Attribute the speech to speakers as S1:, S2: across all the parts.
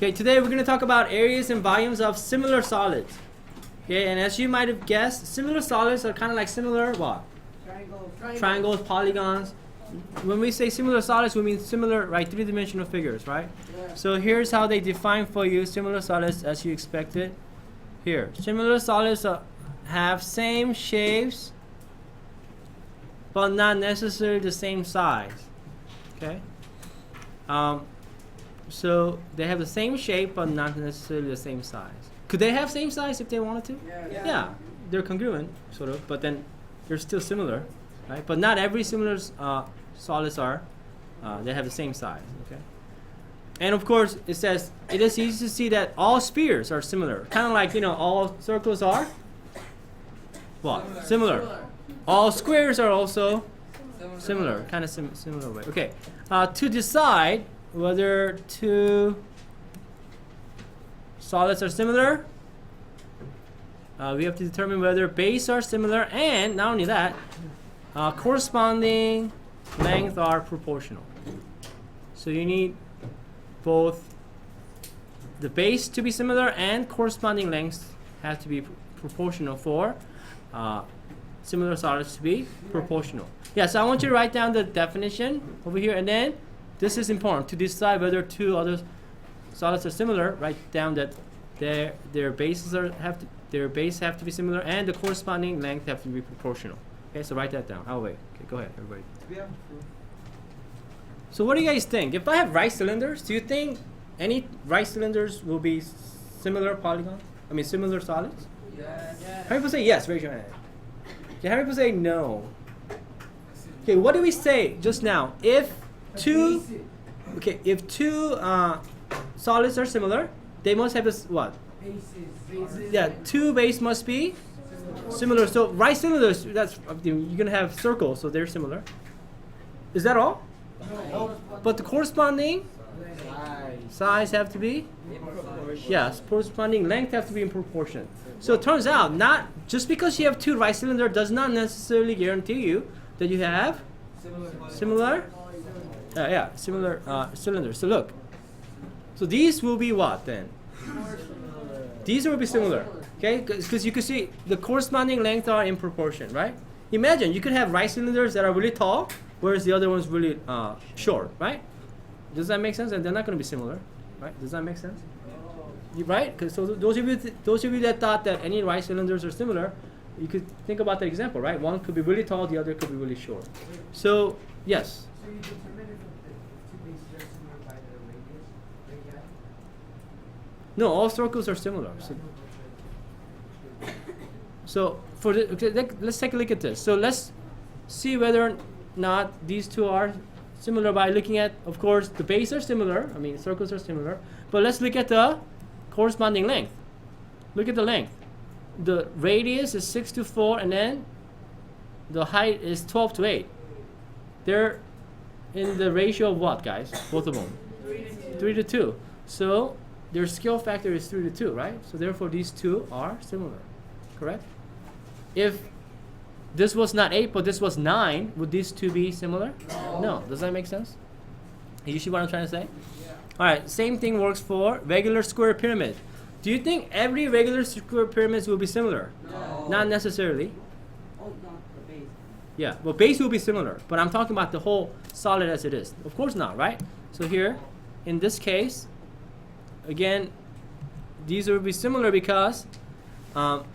S1: Okay, today we're going to talk about areas and volumes of similar solids. Okay, and as you might have guessed, similar solids are kind of like similar what? Triangles, polygons. When we say similar solids, we mean similar, right, three-dimensional figures, right?
S2: Yeah.
S1: So here's how they define for you similar solids as you expected. Here, similar solids have same shapes, but not necessarily the same size. Okay. So they have the same shape, but not necessarily the same size. Could they have same size if they wanted to? Yeah, they're congruent, sort of, but then they're still similar, right? But not every similar solids are. They have the same size. Okay. And of course, it says it is easy to see that all spheres are similar. Kind of like, all circles are what? Similar. All squares are also similar. Kind of similar way. Okay. To decide whether two solids are similar, we have to determine whether bases are similar, and not only that, corresponding lengths are proportional. So you need both the base to be similar and corresponding lengths have to be proportional for similar solids to be proportional. Yeah, so I want you to write down the definition over here, and then this is important to decide whether two other solids are similar. Write down that their bases have to be similar, and the corresponding length have to be proportional. Okay, so write that down. I'll wait. Okay, go ahead, everybody. So what do you guys think? If I have right cylinders, do you think any right cylinders will be similar polygons? I mean, similar solids?
S2: Yes.
S1: How many people say yes? Raise your hand. Okay, how many people say no? Okay, what did we say just now? If two solids are similar, they must have this what?
S2: Bases.
S1: Yeah, two bases must be similar. So right cylinders, that's you're gonna have circles, so they're similar. Is that all?
S2: No.
S1: But the corresponding size have to be, yes, corresponding length have to be in proportion. So it turns out, not just because you have two right cylinder does not necessarily guarantee you that you have similar cylinders. So look, so these will be what then? These will be similar, okay? Because you can see the corresponding length are in proportion, right? Imagine you could have right cylinders that are really tall, whereas the other one's really short, right? Does that make sense? And they're not going to be similar, right? Does that make sense? Right? Because so those of you that thought that any right cylinders are similar, you could think about that example, right? One could be really tall, the other could be really short. So yes.
S2: So you determine if the two bases are similar by the radii?
S1: No, all circles are similar. So for the, okay, let's take a look at this. So let's see whether or not these two are similar by looking at, of course, the bases are similar. I mean, circles are similar. But let's look at the corresponding length. Look at the length. The radius is 6 to 4, and then the height is 12 to 8. They're in the ratio of what, guys? Both of them? 3 to 2. So their scale factor is 3 to 2, right? So therefore, these two are similar, correct? If this was not 8, but this was 9, would these two be similar? No. Does that make sense? You see what I'm trying to say?
S2: Yeah.
S1: All right, same thing works for regular square pyramid. Do you think every regular square pyramids will be similar?
S2: No.
S1: Not necessarily.
S2: Oh, not the base.
S1: Yeah, well, base will be similar, but I'm talking about the whole solid as it is. Of course not, right? So here, in this case, again, these will be similar because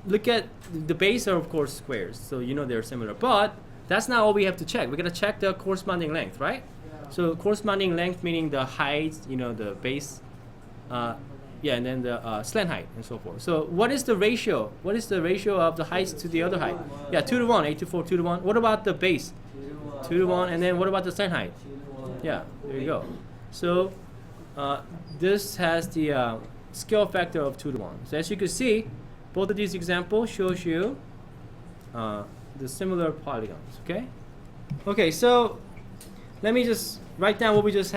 S1: look at the base are of course squares, so you know they're similar. But that's not all we have to check. We're gonna check the corresponding length, right?
S2: Yeah.
S1: So corresponding length meaning the height, the base, and then the slant height and so forth. So what is the ratio? What is the ratio of the heights to the other height? Yeah, 2 to 1, 8 to 4, 2 to 1. What about the base? 2 to 1, and then what about the slant height? Yeah, there you go. So this has the scale factor of 2 to 1. So as you can see, both of these examples shows you the similar polygons. Okay, so let me just write down what we just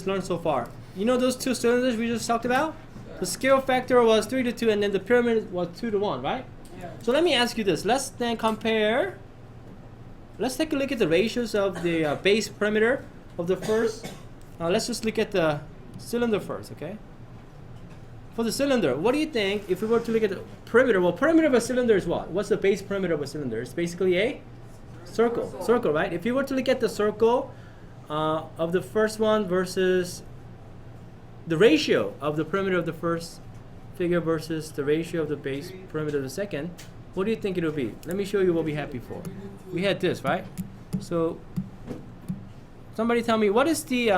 S1: learned so far. You know those two cylinders we just talked about? The scale factor was 3 to 2, and then the pyramid was 2 to 1, right?
S2: Yeah.
S1: So let me ask you this. Let's then compare. Let's take a look at the ratios of the base perimeter of the first. Let's just look at the cylinder first, okay? for the cylinder, what do you think if we were to look at the perimeter? Well, perimeter of a cylinder is what? What's the base perimeter of a cylinder? It's basically a circle, right? If you were to look at the circle of the first one versus the ratio of the perimeter of the first figure versus the ratio of the base perimeter of the second, what do you think it will be? Let me show you what we had before. We had this, right? So somebody tell me, what is the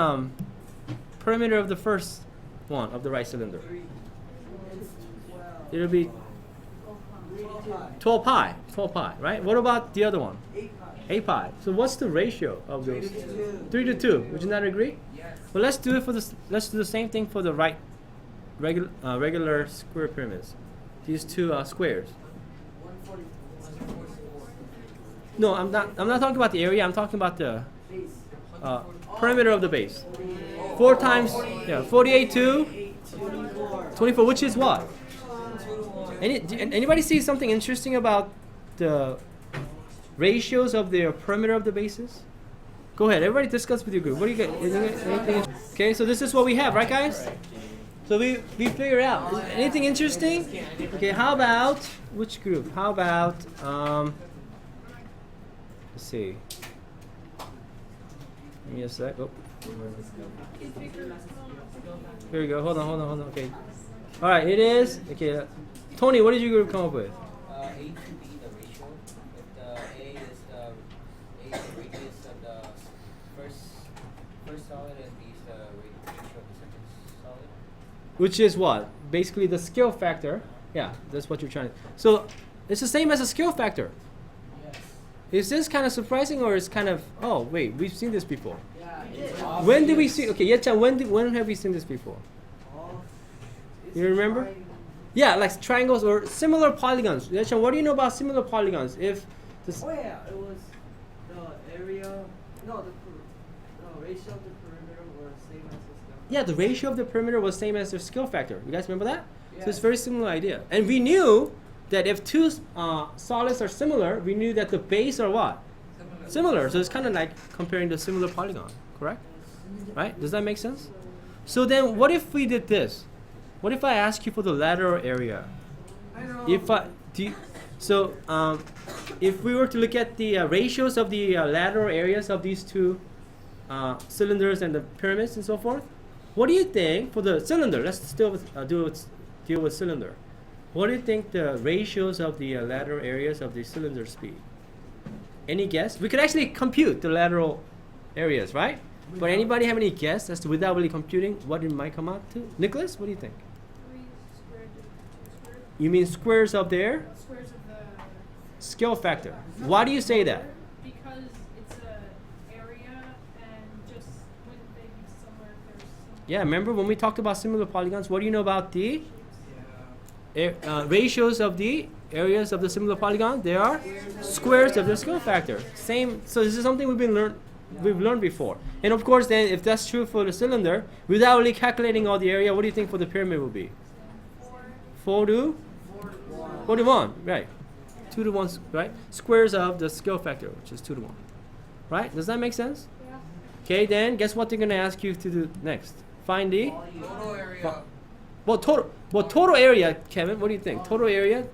S1: perimeter of the first one of the right cylinder? It'll be 12 pi, right? What about the other one? 8 pi. So what's the ratio of those? 3 to 2. Would you not agree?
S2: Yes.
S1: Well, let's do it for this. Let's do the same thing for the right regular square pyramids. These two squares.
S2: 144.
S1: No, I'm not talking about the area. I'm talking about the perimeter of the base. 4 times 48 to 24, which is what? Anybody see something interesting about the ratios of the perimeter of the bases? Go ahead, everybody discuss with your group. What do you get? Anything? Okay, so this is what we have, right, guys? So we figured out. Anything interesting? Okay, how about which group? How about let's see. Give me a sec. Oh. Here we go. Hold on. Okay. All right, it is. Okay. Tony, what did your group come up with?
S3: A to B, the ratio. If the A is the radius of the first solid and B is the ratio of the second solid.
S1: Which is what? Basically the scale factor. Yeah, that's what you're trying to. So it's the same as a scale factor.
S2: Yes.
S1: Is this kind of surprising or is kind of, oh wait, we've seen this before?
S2: Yeah.
S1: When did we see? Okay, Yetchan, when have we seen this before? You remember? Yeah, like triangles or similar polygons. Yetchan, what do you know about similar polygons? If this,
S2: Oh yeah, it was the area. No, the ratio of the perimeter was same as the scale.
S1: yeah, the ratio of the perimeter was same as the scale factor. You guys remember that? So it's
S2: Yes.
S1: very similar idea. And we knew that if two solids are similar, we knew that the base are what? Similar. So it's kind of like comparing the similar polygon, correct? Right? Does that make sense? So then what if we did this? What if I ask you for the lateral area?
S2: I know.
S1: If we were to look at the ratios of the lateral areas of these two cylinders and the pyramids and so forth, what do you think for the cylinder? Let's still deal with cylinder. What do you think the ratios of the lateral areas of the cylinders be? Any guess? We could actually compute the lateral areas, right? But anybody have any guess as to without really computing what it might come out to? Nicholas, what do you think?
S4: 3 squared to 2 squared.
S1: You mean squares of their
S4: Squares of the.
S1: scale factor. Why do you say that?
S4: Because it's a area and just wouldn't they be similar if there's some.
S1: Yeah, remember when we talked about similar polygons, what do you know about the ratios of the areas of the similar polygon? They are squares of the scale factor. Same. So this is something we've learned before. And of course, then if that's true for the cylinder, without really calculating all the area, what do you think for the pyramid will be? 4 to 1, right? 2 to 1, right? Squares of the scale factor, which is 2 to 1, right? Does that make sense?
S4: Yeah.
S1: Okay, then guess what they're gonna ask you to do next? Find the
S3: Total area.
S1: total area, Kevin. What do you think? Total area.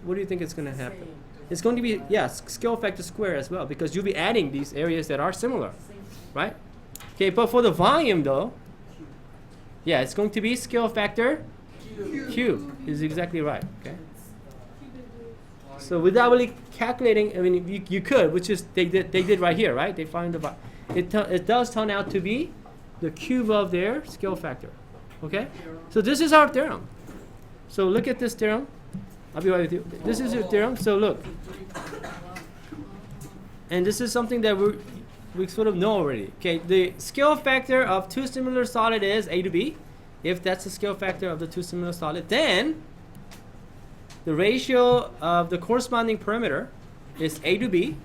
S1: What do you think is gonna happen? It's going to be scale factor square as well because you'll be adding these areas that are similar, right? Okay, but for the volume though, yeah, it's going to be scale factor cube is exactly right. Okay. So without really calculating, I mean, you could, which is they did right here, right? They find the it does turn out to be the cube of their scale factor. Okay. So this is our theorem. So look at this theorem. I'll be right with you. This is your theorem. So look, and this is something that we sort of know already. Okay, the scale factor of two similar solid is a to b. If that's the scale factor of the two similar solid, then the ratio of the corresponding perimeter is a to b.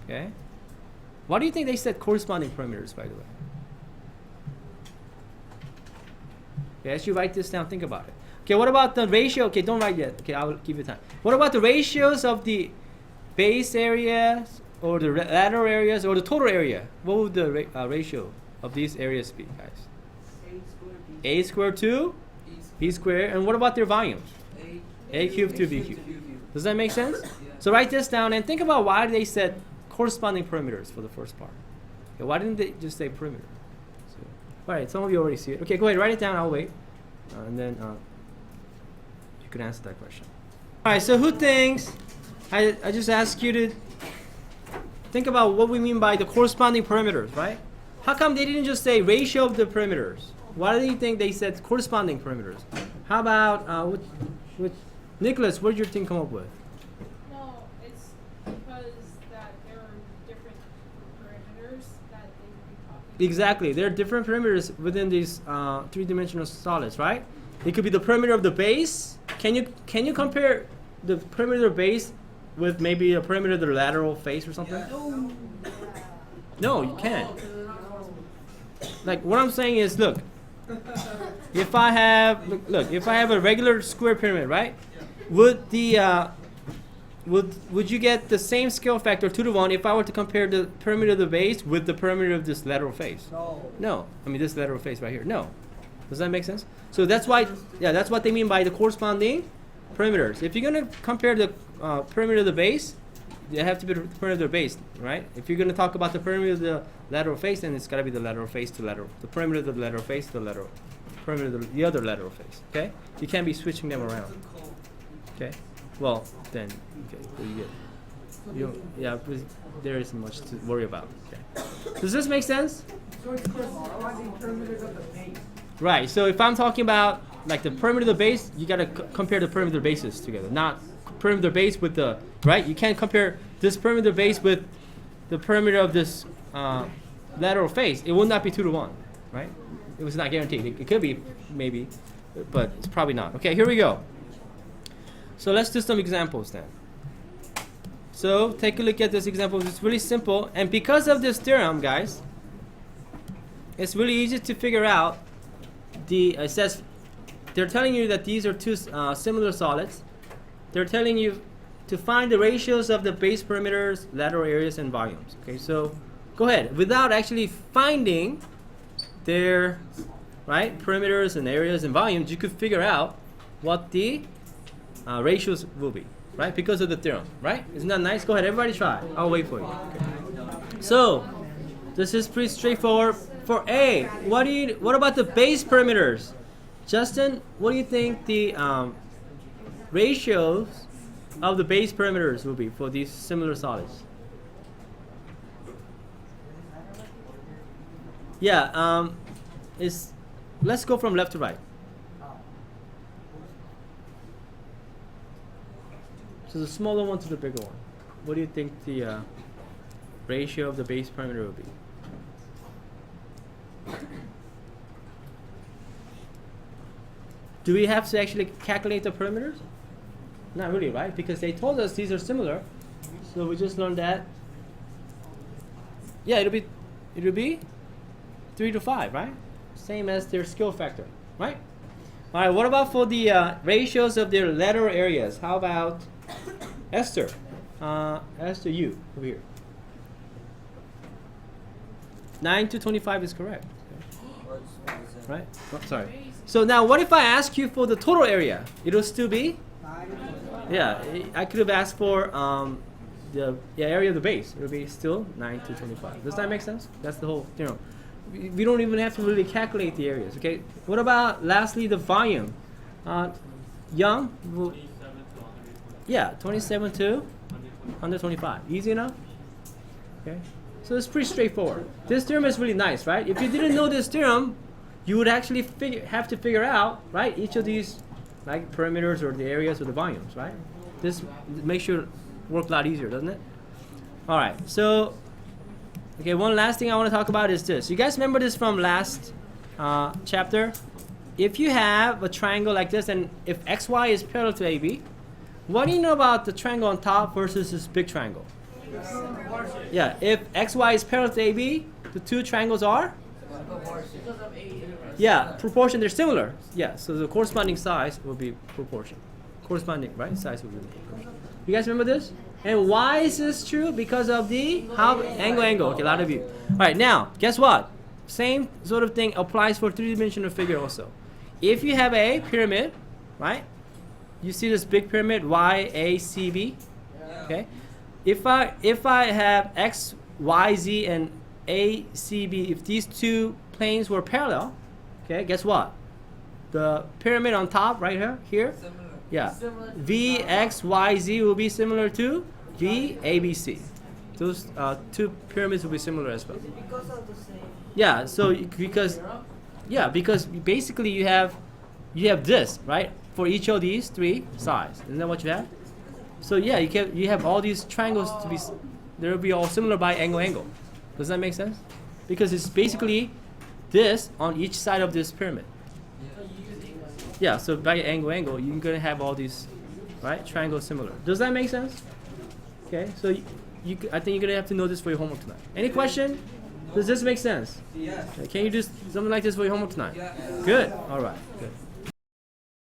S1: Okay. Why do you think they said corresponding perimeters, by the way? Okay, as you write this down, think about it. Okay, what about the ratio? Okay, don't write yet. Okay, I will give you time. What about the ratios of the base areas or the lateral areas or the total area? What would the ratio of these areas be, guys?
S2: B
S1: A squared to
S2: B
S1: B squared. And what about their volumes? A cubed to B cubed. Does that make sense? So write this down and think about why they said corresponding perimeters for the first part. Okay, why didn't they just say perimeter? So, all right, some of you already see it. Okay, go ahead, write it down. I'll wait, and then you can answer that question. All right. So who thinks? I just ask you to think about what we mean by the corresponding perimeters, right? How come they didn't just say ratio of the perimeters? Why do you think they said corresponding perimeters? How about with Nicholas? What did your team come up with?
S4: No, it's because that there are different parameters that they would be talking
S1: Exactly. There are different perimeters within these three-dimensional solids, right? It could be the perimeter of the base. Can you compare the perimeter of the base with maybe a perimeter of the lateral face or something? No, you can't. Like what I'm saying is, look, if I have if I have a regular square pyramid, right? Would the would you get the same scale factor 2 to 1 if I were to compare the perimeter of the base with the perimeter of this lateral face? No. I mean this lateral face right here. No. Does that make sense? So that's why, that's what they mean by the corresponding perimeters. If you're gonna compare the perimeter of the base, they have to be the perimeter of the base, right? If you're gonna talk about the perimeter of the lateral face, then it's gotta be the lateral face to lateral, the perimeter of the lateral face to lateral, perimeter of the other lateral face. Okay? You can't be switching them around. Okay? Well, then, okay, what do you get? Yeah, but there isn't much to worry about. Okay. Does this make sense?
S2: So it's corresponding perimeters of the base.
S1: Right. So if I'm talking about like the perimeter of the base, you gotta compare the perimeter bases together, not perimeter base with the right. You can't compare this perimeter base with the perimeter of this lateral face. It will not be 2 to 1, right? It was not guaranteed. It could be maybe, but it's probably not. Okay, here we go. So let's do some examples then. So take a look at this example. It's really simple, and because of this theorem, guys, it's really easy to figure out. It says they're telling you that these are two similar solids. They're telling you to find the ratios of the base perimeters, lateral areas, and volumes. Okay, so go ahead. Without actually finding their perimeters and areas and volumes, you could figure out what the ratios will be, right? Because of the theorem, right? Isn't that nice? Go ahead, everybody try. I'll wait for you. Okay. So this is pretty straightforward. For A, what about the base perimeters? Justin, what do you think the ratios of the base perimeters will be for these similar solids? Yeah, let's go from left to right. So the smaller one to the bigger one. What do you think the ratio of the base perimeter will be? Do we have to actually calculate the perimeters? Not really, right? Because they told us these are similar. So we just learned that. Yeah, it'll be 3 to 5, right? Same as their scale factor, right? All right, what about for the ratios of their lateral areas? How about Esther? Esther, you over here. 9 to 25 is correct. Right? Oh, sorry. So now what if I ask you for the total area? It'll still be? Yeah, I could have asked for the area of the base. It'll be still 9 to 25. Does that make sense? That's the whole, we don't even have to really calculate the areas, okay? What about, lastly, the volume? Young? 27 to 125. Easy enough? Okay. So it's pretty straightforward. This theorem is really nice, right? If you didn't know this theorem, you would actually have to figure out, right, each of these perimeters or the areas or the volumes, right? This makes your work a lot easier, doesn't it? All right, so, okay, one last thing I want to talk about is this. You guys remember this from last chapter? If you have a triangle like this, and if XY is parallel to AB, what do you know about the triangle on top versus this big triangle? Yeah, if XY is parallel to AB, the two triangles are? Yeah, proportion, they're similar. Yeah, so the corresponding size will be proportion. Corresponding, right, size will be proportion. You guys remember this? And why is this true? Because of the angle. Okay, a lot of you. All right, now, guess what? same sort of thing applies for three-dimensional figure also. If you have a pyramid, right? You see this big pyramid YACB, okay? If I have X, Y, Z, and ACB, if these two planes were parallel, okay, guess what? The pyramid on top, right here,
S3: Similar.
S1: yeah,
S2: Similar to
S1: V, X, Y, Z will be similar to V, A, B, C. Those two pyramids will be similar as well.
S2: Is it because of the same?
S1: Yeah, so because basically you have this, right, for each of these three sides. Isn't that what you have? So yeah, you have all these triangles to be they will be all similar by angle. Does that make sense? Because it's basically this on each side of this pyramid. Yeah, so by angle, you're gonna have all these, right, triangles similar. Does that make sense? Okay, so I think you're gonna have to know this for your homework tonight. Any question? Does this make sense?
S3: Yes.
S1: Can you do something like this for your homework tonight?
S3: Yeah.
S1: Good. All right. Good.